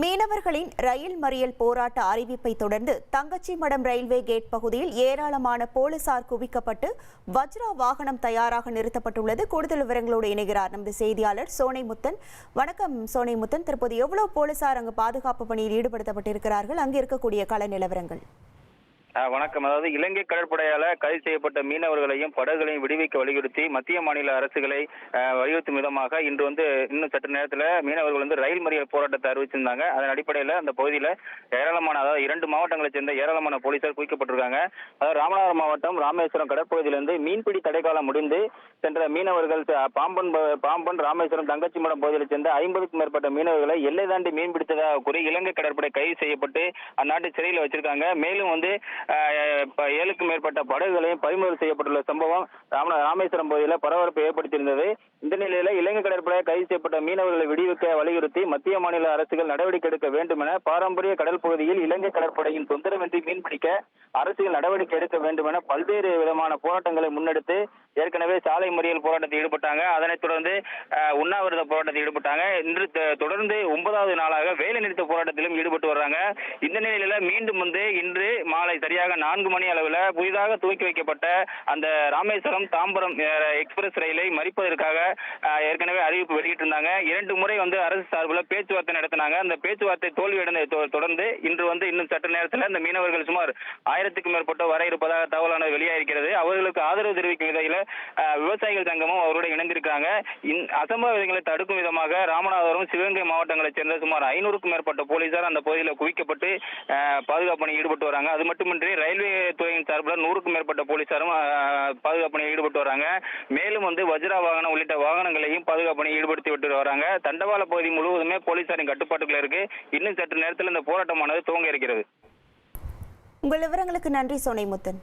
மீனவர்களின் ரயில் மறியல் போராட்ட அறிவிப்பை தொடர்ந்து தங்கச்சிமடம் ரயில்வே கேட் பகுதியில் ஏராளமான போலீசார் குவிக்கப்பட்டு வஜ்ரா வாகனம் தயாராக நிறுத்தப்பட்டுள்ளது. கூடுதல் விவரங்களோடு இணைகிறார் நமது செய்தியாளர் சோனைமுத்தன். வணக்கம் சோனைமுத்தன். தற்போது எவ்வளவு போலீசார் அங்கு பாதுகாப்பு பணியில் ஈடுபடுத்தப்பட்டிருக்கிறார்கள்? அங்கு இருக்கக்கூடிய கள நிலவரங்கள். வணக்கம். அதாவது இலங்கை கடற்படையால கைது செய்யப்பட்ட மீனவர்களையும் படகுகளையும் விடுவிக்க வலியுறுத்தி மத்திய மாநில அரசுகளை வலியுறுத்தும் விதமாக இன்று இன்னும் சற்று நேரத்தில் மீனவர்கள் ரயில் மறியல் போராட்டத்தை அறிவிச்சிருந்தாங்க. அதன் அடிப்படையில் அந்த பகுதியில் ஏராளமான, அதாவது 2 மாவட்டங்களை சேர்ந்த ஏராளமான போலீசார் குவிக்கப்பட்டிருக்காங்க. அதாவது ராமநாதபுரம் மாவட்டம் ராமேஸ்வரம் கடற்பகுதியிலிருந்து மீன்பிடி தடைக்காலம் முடிந்து சென்ற மீனவர்கள் பாம்பன் ராமேஸ்வரம் தங்கச்சிமடம் பகுதியில் சேர்ந்த 50க்கும் மேற்பட்ட மீனவர்களை எல்லை தாண்டி மீன்பிடித்ததாக கூறி இலங்கை கடற்படை கைது செய்யப்பட்டு அந்நாட்டு சிறையில் வச்சிருக்காங்க. மேலும் 7க்கும் மேற்பட்ட படகுகளையும் பறிமுதல் செய்யப்பட்டுள்ள சம்பவம் ராமேஸ்வரம் பகுதியில் பரபரப்பை ஏற்படுத்தியிருந்தது. இந்த நிலையில இலங்கை கடற்படை கைது செய்யப்பட்ட மீனவர்களை விடுவிக்க வலியுறுத்தி மத்திய மாநில அரசுகள் நடவடிக்கை எடுக்க வேண்டும் என பாரம்பரிய கடல் பகுதியில் இலங்கை கடற்படையின் தொந்தரவின்றி மீன்பிடிக்க அரசுகள் நடவடிக்கை எடுக்க வேண்டும் என பல்வேறு விதமான போராட்டங்களை முன்னெடுத்து ஏற்கனவே சாலை மறியல் போராட்டத்தில் ஈடுபட்டாங்க. அதனைத் தொடர்ந்து உண்ணாவிரத போராட்டத்தில் ஈடுபட்டாங்க. இன்று தொடர்ந்து 9வது நாளாக வேலை நிறுத்த போராட்டத்திலும் ஈடுபட்டு வர்றாங்க. இந்த நிலையில மீண்டும் இன்று மாலை சரியாக 4 மணி அளவில் புதிதாக துவக்கி வைக்கப்பட்ட அந்த ராமேஸ்வரம் தாம்பரம் எக்ஸ்பிரஸ் ரயிலை மறிப்பதற்காக ஏற்கனவே அறிவிப்பு வெளியிட்டிருந்தாங்க. 2 முறை அரசு சார்பில் பேச்சுவார்த்தை நடத்தினாங்க. அந்த பேச்சுவார்த்தை தோல்வியடைந்த தொடர்ந்து இன்று இன்னும் சற்று நேரத்தில் இந்த மீனவர்கள் சுமார் 1000க்கும் மேற்பட்டோர் வர இருப்பதாக தகவலானது வெளியாகிறது. அவர்களுக்கு ஆதரவு தெரிவிக்கும் வகையில் விவசாயிகள் சங்கமும் அவருடன் இணைந்திருக்கிறாங்க. அசம்பாவிதங்களை தடுக்கும் விதமாக ராமநாதபுரம் சிவகங்கை மாவட்டங்களைச் சேர்ந்த சுமார் 500க்கும் மேற்பட்ட போலீசார் அந்த பகுதியில் குவிக்கப்பட்டு பாதுகாப்பு பணியில் ஈடுபட்டு வராங்க. அது மட்டுமின்றி ரயில்வே துறையின் சார்பில் 100க்கும் மேற்பட்ட போலீசாரும் பாதுகாப்பு பணியில் ஈடுபட்டு வராங்க. மேலும் வஜ்ரா வாகனம் உள்ளிட்ட வாகனங்களையும் பாதுகாப்பு பணியில் ஈடுபடுத்தி விட்டு வராங்க. தண்டவாள பகுதி முழுவதுமே போலீசாரின் கட்டுப்பாட்டுக்குள்ள இருக்கு. இன்னும் சற்று நேரத்தில் இந்த போராட்டமானது துவங்க இருக்கிறது. உங்கள் விவரங்களுக்கு நன்றி சோனைமுத்தன்.